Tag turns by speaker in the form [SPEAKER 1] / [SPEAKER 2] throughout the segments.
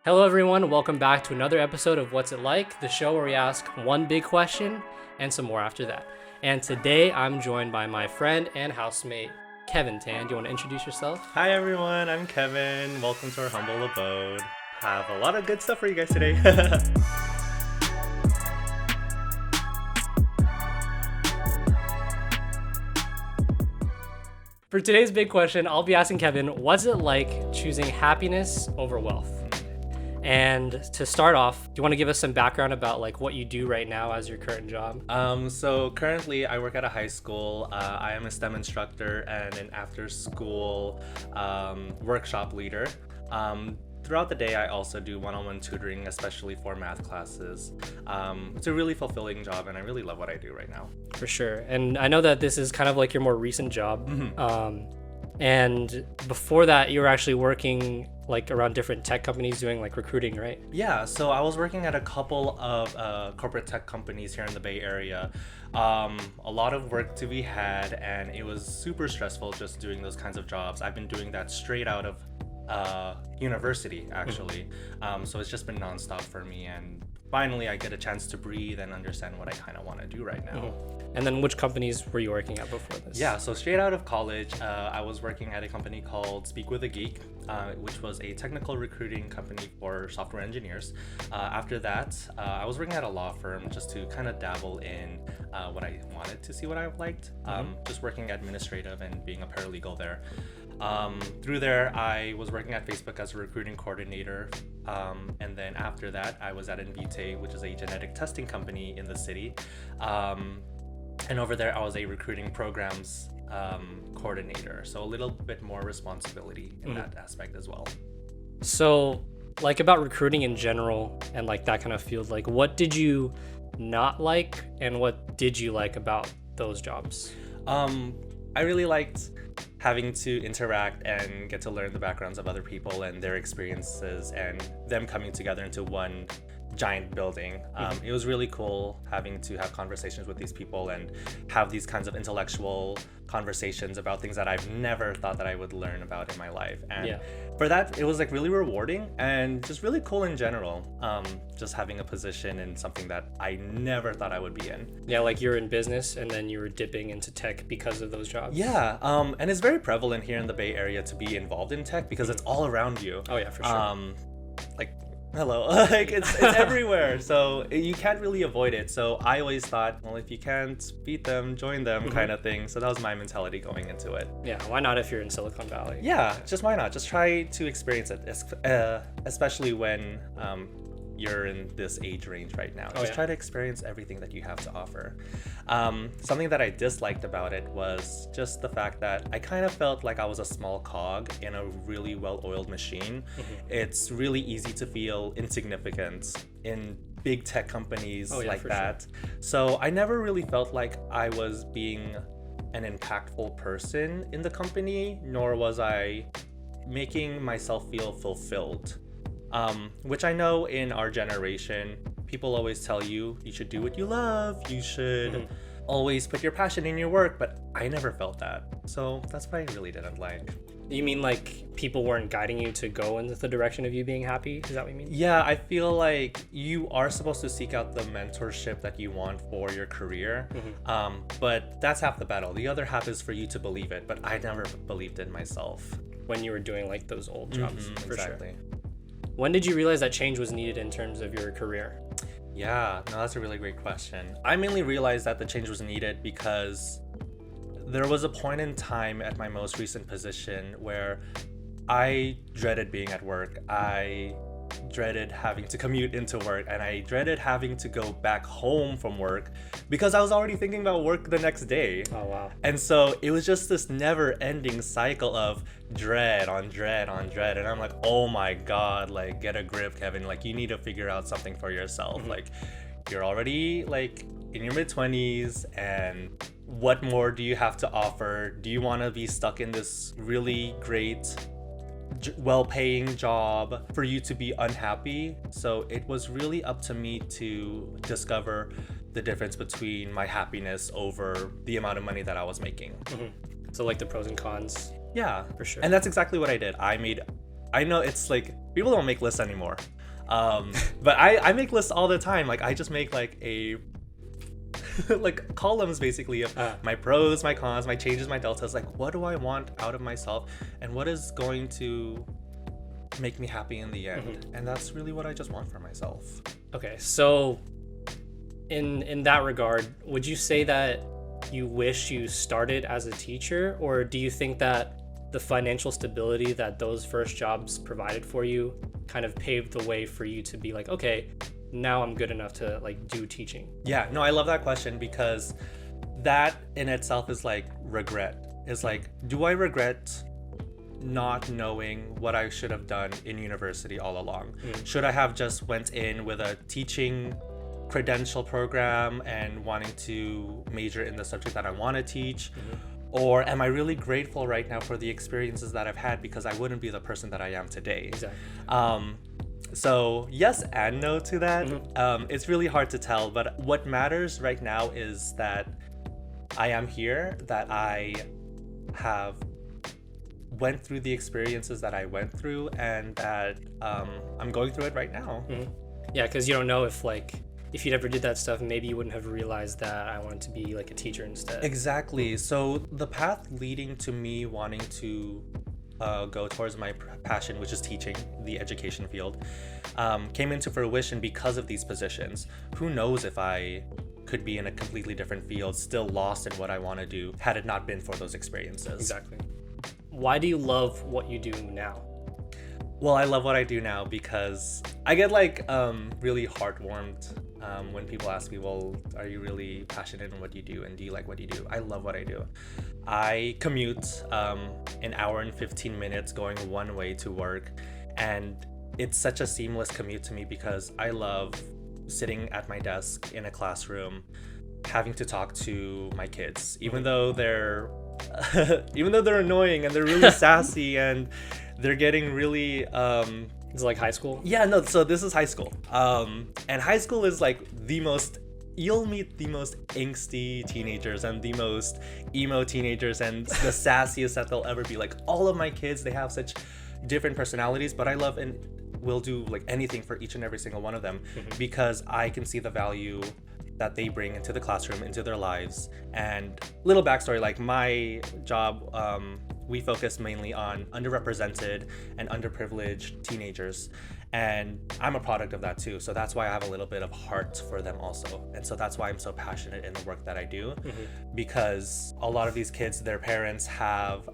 [SPEAKER 1] Hello, everyone. Welcome back to another episode of What's It Like, the show where we ask one big question and some more after that. And today I'm joined by my friend and housemate, Kevin Tan. Do you want to introduce yourself?
[SPEAKER 2] Hi everyone, I'm Kevin. Welcome to our humble abode. Have a lot of good stuff for you guys today.
[SPEAKER 1] For today's big question, I'll be asking Kevin, what's it like choosing happiness over wealth? And to start off, do you want to give us some background about like what you do right now as your current job?
[SPEAKER 2] So currently I work at a high school. I am a STEM instructor and an after school workshop leader. Throughout the day, I also do one-on-one tutoring, especially for math classes. It's a really fulfilling job, and I really love what I do right now.
[SPEAKER 1] For sure. And I know that this is kind of like your more recent job. And before that, you were actually working like around different tech companies doing like recruiting, right?
[SPEAKER 2] Yeah, so I was working at a couple of corporate tech companies here in the Bay Area. A lot of work to be had, and it was super stressful just doing those kinds of jobs. I've been doing that straight out of university, actually. So it's just been nonstop for me, and finally I get a chance to breathe and understand what I kind of want to do right now.
[SPEAKER 1] And then which companies were you working at before this?
[SPEAKER 2] Yeah, so straight out of college, I was working at a company called Speak with a Geek, which was a technical recruiting company for software engineers. After that, I was working at a law firm just to kind of dabble in what I wanted to see what I liked, just working administrative and being a paralegal there. Through there, I was working at Facebook as a recruiting coordinator. And then after that, I was at Invite, which is a genetic testing company in the city. And over there, I was a recruiting programs coordinator. So a little bit more responsibility in that aspect as well.
[SPEAKER 1] So like about recruiting in general and like that kind of field, like what did you not like and what did you like about those jobs?
[SPEAKER 2] I really liked having to interact and get to learn the backgrounds of other people and their experiences and them coming together into one giant building. It was really cool having to have conversations with these people and have these kinds of intellectual conversations about things that I've never thought that I would learn about in my life. And for that, it was like really rewarding and just really cool in general. Just having a position in something that I never thought I would be in.
[SPEAKER 1] Yeah, like you're in business and then you were dipping into tech because of those jobs.
[SPEAKER 2] Yeah, and it's very prevalent here in the Bay Area to be involved in tech because it's all around you.
[SPEAKER 1] Oh yeah, for sure.
[SPEAKER 2] Like, hello, like it's everywhere, so you can't really avoid it. So I always thought, well, if you can't beat them, join them, kind of thing. So that was my mentality going into it.
[SPEAKER 1] Yeah, why not if you're in Silicon Valley?
[SPEAKER 2] Yeah, just why not? Just try to experience it, especially when you're in this age range right now. Just try to experience everything that you have to offer. Something that I disliked about it was just the fact that I kind of felt like I was a small cog in a really well-oiled machine. It's really easy to feel insignificant in big tech companies like that. Sure. So I never really felt like I was being an impactful person in the company, nor was I making myself feel fulfilled. Which I know in our generation, people always tell you should do what you love, you should always put your passion in your work, but I never felt that. So that's what I really didn't like.
[SPEAKER 1] You mean like people weren't guiding you to go in the direction of you being happy? Is that what you mean?
[SPEAKER 2] Yeah, I feel like you are supposed to seek out the mentorship that you want for your career, but that's half the battle. The other half is for you to believe it, but I never believed in myself.
[SPEAKER 1] When you were doing like those old jobs, for
[SPEAKER 2] exactly.
[SPEAKER 1] Sure. When did you realize that change was needed in terms of your career?
[SPEAKER 2] Yeah, no, that's a really great question. I mainly realized that the change was needed because there was a point in time at my most recent position where I dreaded being at work. I dreaded having to commute into work, and I dreaded having to go back home from work because I was already thinking about work the next day.
[SPEAKER 1] Oh, wow.
[SPEAKER 2] And so it was just this never-ending cycle of dread on dread on dread, and I'm like, oh my god, like, get a grip, Kevin. Like, you need to figure out something for yourself. Like, you're already like in your mid-20s, and what more do you have to offer? Do you want to be stuck in this really great well-paying job for you to be unhappy? So it was really up to me to discover the difference between my happiness over the amount of money that I was making.
[SPEAKER 1] So like the pros and cons.
[SPEAKER 2] Yeah,
[SPEAKER 1] for sure.
[SPEAKER 2] And that's exactly what I did. I made I know it's like people don't make lists anymore. But I make lists all the time. Like I just make like a like columns basically of my pros, my cons, my changes, my deltas. Like what do I want out of myself and what is going to make me happy in the end. And that's really what I just want for myself.
[SPEAKER 1] Okay, so in that regard, would you say that you wish you started as a teacher, or do you think that the financial stability that those first jobs provided for you kind of paved the way for you to be like, okay, now I'm good enough to like do teaching?
[SPEAKER 2] Yeah, no, I love that question because that in itself is like regret. It's like, do I regret not knowing what I should have done in university all along? Should I have just went in with a teaching credential program and wanting to major in the subject that I want to teach? Or am I really grateful right now for the experiences that I've had, because I wouldn't be the person that I am today?
[SPEAKER 1] Exactly.
[SPEAKER 2] So yes and no to that. It's really hard to tell, but what matters right now is that I am here, that I have went through the experiences that I went through, and that I'm going through it right now.
[SPEAKER 1] Yeah, because you don't know if you never did that stuff, maybe you wouldn't have realized that I wanted to be like a teacher instead.
[SPEAKER 2] Exactly. So the path leading to me wanting to go towards my passion, which is teaching, the education field, came into fruition because of these positions. Who knows if I could be in a completely different field, still lost in what I want to do, had it not been for those experiences.
[SPEAKER 1] Exactly. Why do you love what you do now?
[SPEAKER 2] Well, I love what I do now because I get like really heartwarmed when people ask me, well, are you really passionate in what you do and do you like what you do? I love what I do. I commute an hour and 15 minutes going one way to work, and it's such a seamless commute to me because I love sitting at my desk in a classroom having to talk to my kids, even though they're annoying and they're really sassy and they're getting really
[SPEAKER 1] It's like high school?
[SPEAKER 2] Yeah, no, so this is high school. And high school is like you'll meet the most angsty teenagers and the most emo teenagers and the sassiest that they'll ever be. Like all of my kids, they have such different personalities, but I love and will do like anything for each and every single one of them because I can see the value that they bring into the classroom, into their lives. And little backstory, like my job, we focus mainly on underrepresented and underprivileged teenagers. And I'm a product of that too. So that's why I have a little bit of heart for them also. And so that's why I'm so passionate in the work that I do, because a lot of these kids, their parents have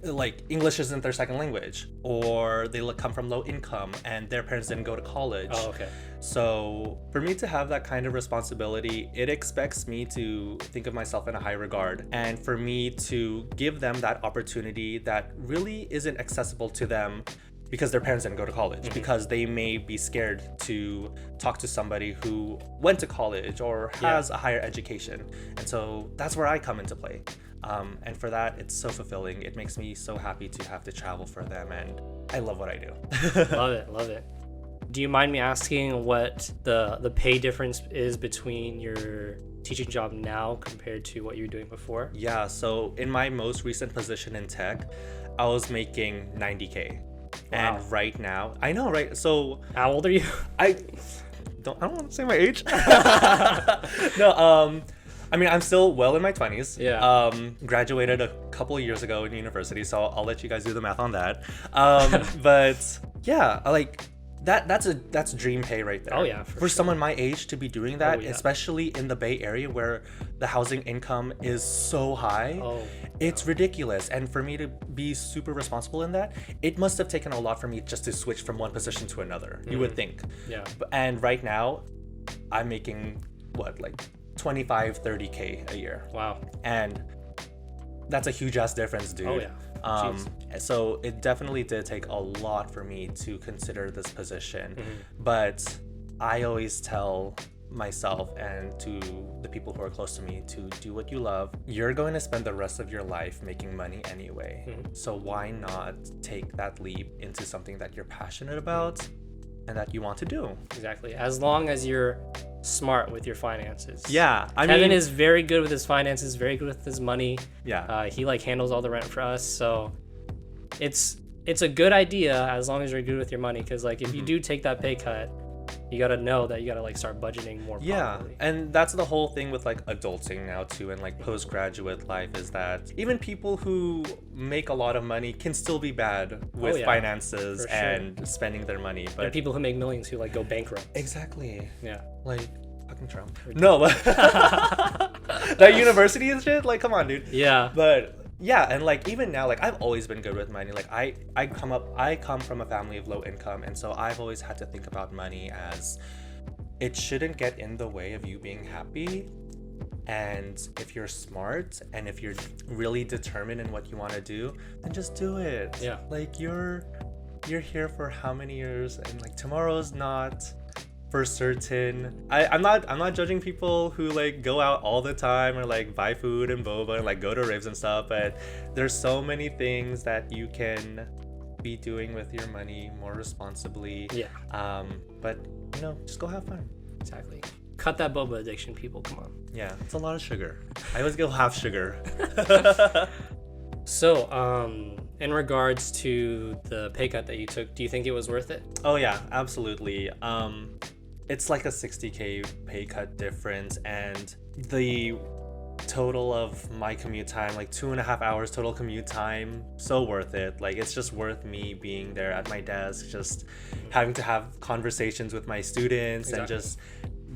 [SPEAKER 2] like English isn't their second language, or they come from low income and their parents didn't go to college.
[SPEAKER 1] Oh, okay.
[SPEAKER 2] So for me to have that kind of responsibility, it expects me to think of myself in a high regard, and for me to give them that opportunity that really isn't accessible to them because their parents didn't go to college, because they may be scared to talk to somebody who went to college or has a higher education. And so that's where I come into play. And for that, it's so fulfilling. It makes me so happy to have to travel for them, and I love what I do.
[SPEAKER 1] Love it. Do you mind me asking what the pay difference is between your teaching job now compared to what you were doing before?
[SPEAKER 2] Yeah, so in my most recent position in tech, I was making $90K.
[SPEAKER 1] Wow.
[SPEAKER 2] And right now, I know, right? So
[SPEAKER 1] how old are you?
[SPEAKER 2] I don't want to say my age. No, I mean, I'm still well in my 20s.
[SPEAKER 1] Yeah.
[SPEAKER 2] Graduated a couple of years ago in university, so I'll let you guys do the math on that. But yeah, like that's dream pay right there.
[SPEAKER 1] Oh yeah.
[SPEAKER 2] For someone my age to be doing that,
[SPEAKER 1] Oh, yeah.
[SPEAKER 2] especially in the Bay Area where the housing income is so high.
[SPEAKER 1] Oh.
[SPEAKER 2] It's ridiculous. And for me to be super responsible in that, it must have taken a lot for me just to switch from one position to another. You would think.
[SPEAKER 1] Yeah.
[SPEAKER 2] And right now, I'm making like 25, 30K a year.
[SPEAKER 1] Wow.
[SPEAKER 2] And that's a huge ass difference, dude.
[SPEAKER 1] Oh yeah.
[SPEAKER 2] So it definitely did take a lot for me to consider this position. But I always tell myself and to the people who are close to me to do what you love. You're going to spend the rest of your life making money anyway. So why not take that leap into something that you're passionate about and that you want to do?
[SPEAKER 1] Exactly. As long as you're smart with your finances.
[SPEAKER 2] Yeah.
[SPEAKER 1] Kevin is very good with his finances, very good with his money.
[SPEAKER 2] Yeah.
[SPEAKER 1] He handles all the rent for us. So it's it's a good idea as long as you're good with your money. Because like if you do take that pay cut, you gotta know that you gotta like start budgeting more properly.
[SPEAKER 2] And that's the whole thing with like adulting now too, and like postgraduate life, is that even people who make a lot of money can still be bad with finances and spending their money. But
[SPEAKER 1] and people who make millions who like go bankrupt.
[SPEAKER 2] Exactly.
[SPEAKER 1] Yeah.
[SPEAKER 2] Like fucking Trump. No, but that university and shit. Like, come on, dude.
[SPEAKER 1] Yeah.
[SPEAKER 2] But yeah, and like even now, like I've always been good with money. Like I come from a family of low income, and so I've always had to think about money as it shouldn't get in the way of you being happy. And if you're smart and if you're really determined in what you want to do, then just do it.
[SPEAKER 1] Yeah.
[SPEAKER 2] Like you're here for how many years, and like tomorrow's not for certain. I'm not judging people who like go out all the time or like buy food and boba and like go to raves and stuff, but there's so many things that you can be doing with your money more responsibly. But you know, just go have fun.
[SPEAKER 1] Exactly. Cut that boba addiction, people. Come on.
[SPEAKER 2] Yeah, it's a lot of sugar. I always go half sugar.
[SPEAKER 1] So, in regards to the pay cut that you took, do you think it was worth it?
[SPEAKER 2] Oh yeah, absolutely. It's like a 60K pay cut difference, and the total of my commute time, like 2.5 hours total commute time, so worth it. Like it's just worth me being there at my desk, just having to have conversations with my students and just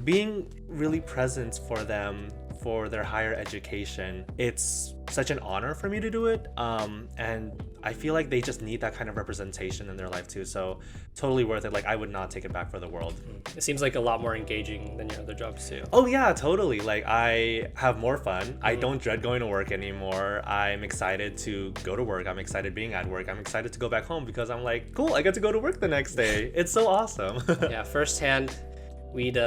[SPEAKER 2] being really present for them for their higher education. It's such an honor for me to do it, and I feel like they just need that kind of representation in their life too, so totally worth it. Like I would not take it back for the world.
[SPEAKER 1] It seems like a lot more engaging than your other jobs too.
[SPEAKER 2] Oh yeah, totally. Like I have more fun. I don't dread going to work anymore. I'm excited to go to work. I'm excited being at work. I'm excited to go back home because I'm like, cool, I get to go to work the next day. It's so awesome.
[SPEAKER 1] Yeah, firsthand, we'd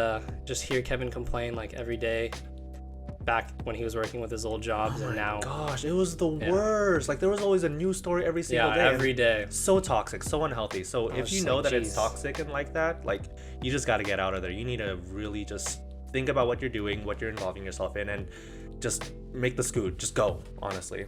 [SPEAKER 1] just hear Kevin complain like every day back when he was working with his old jobs, and now
[SPEAKER 2] gosh, it was the worst. Like there was always a new story every single day.
[SPEAKER 1] Every day.
[SPEAKER 2] So toxic, so unhealthy. So if you know that it's toxic and like that, like you just got to get out of there. You need to really just think about what you're doing, what you're involving yourself in, and just make the scoot. Just go, honestly.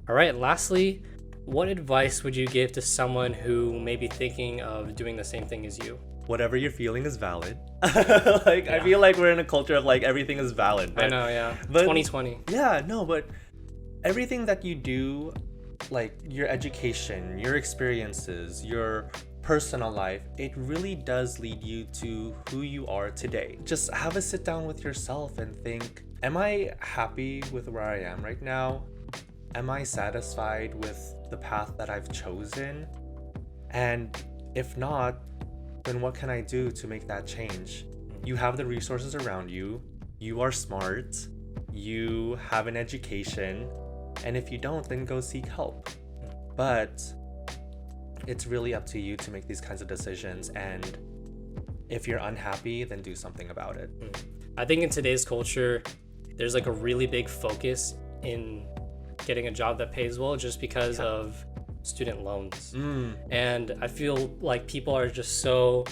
[SPEAKER 1] All right, lastly, what advice would you give to someone who may be thinking of doing the same thing as you?
[SPEAKER 2] Whatever you're feeling is valid. I feel like we're in a culture of like everything is valid. But,
[SPEAKER 1] I know, yeah. But 2020.
[SPEAKER 2] Yeah, no, but everything that you do, like your education, your experiences, your personal life, it really does lead you to who you are today. Just have a sit down with yourself and think, am I happy with where I am right now? Am I satisfied with the path that I've chosen? And if not, then what can I do to make that change? You have the resources around you. You are smart. You have an education. And if you don't, then go seek help. But it's really up to you to make these kinds of decisions. And if you're unhappy, then do something about it.
[SPEAKER 1] I think in today's culture, there's like a really big focus in getting a job that pays well just because of student loans. And I feel like people are just so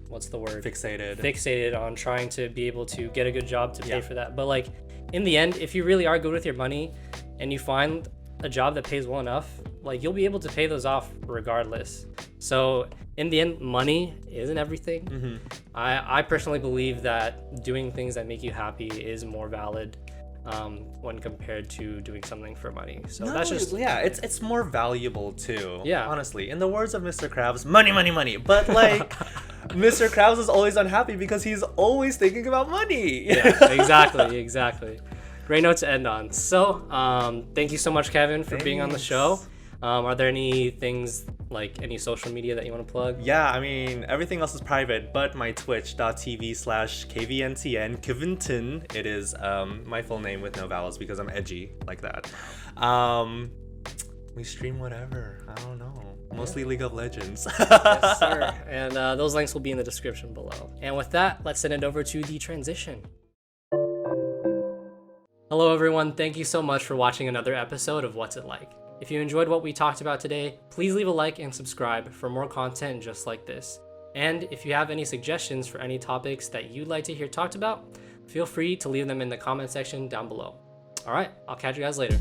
[SPEAKER 1] fixated on trying to be able to get a good job to pay for that. But like in the end, if you really are good with your money and you find a job that pays well enough, like you'll be able to pay those off regardless. So in the end, money isn't everything. I personally believe that doing things that make you happy is more valid when compared to doing something for money. So that's just
[SPEAKER 2] it's more valuable too.
[SPEAKER 1] Yeah,
[SPEAKER 2] honestly, in the words of Mr. Krabs, money, money, money. But like Mr. Krabs is always unhappy because he's always thinking about money.
[SPEAKER 1] Yeah, exactly. Great note to end on. So thank you so much, Kevin, for being on the show. Are there any things, like any social media that you want to plug?
[SPEAKER 2] Yeah, I mean, everything else is private, but my twitch.tv/KVNTN, Kevinton, it is my full name with no vowels because I'm edgy like that. We stream whatever, I don't know. Mostly League of Legends.
[SPEAKER 1] Yes, sir. And those links will be in the description below. And with that, let's send it over to the transition. Hello, everyone. Thank you so much for watching another episode of What's It Like? If you enjoyed what we talked about today, please leave a like and subscribe for more content just like this. And if you have any suggestions for any topics that you'd like to hear talked about, feel free to leave them in the comment section down below. All right, I'll catch you guys later.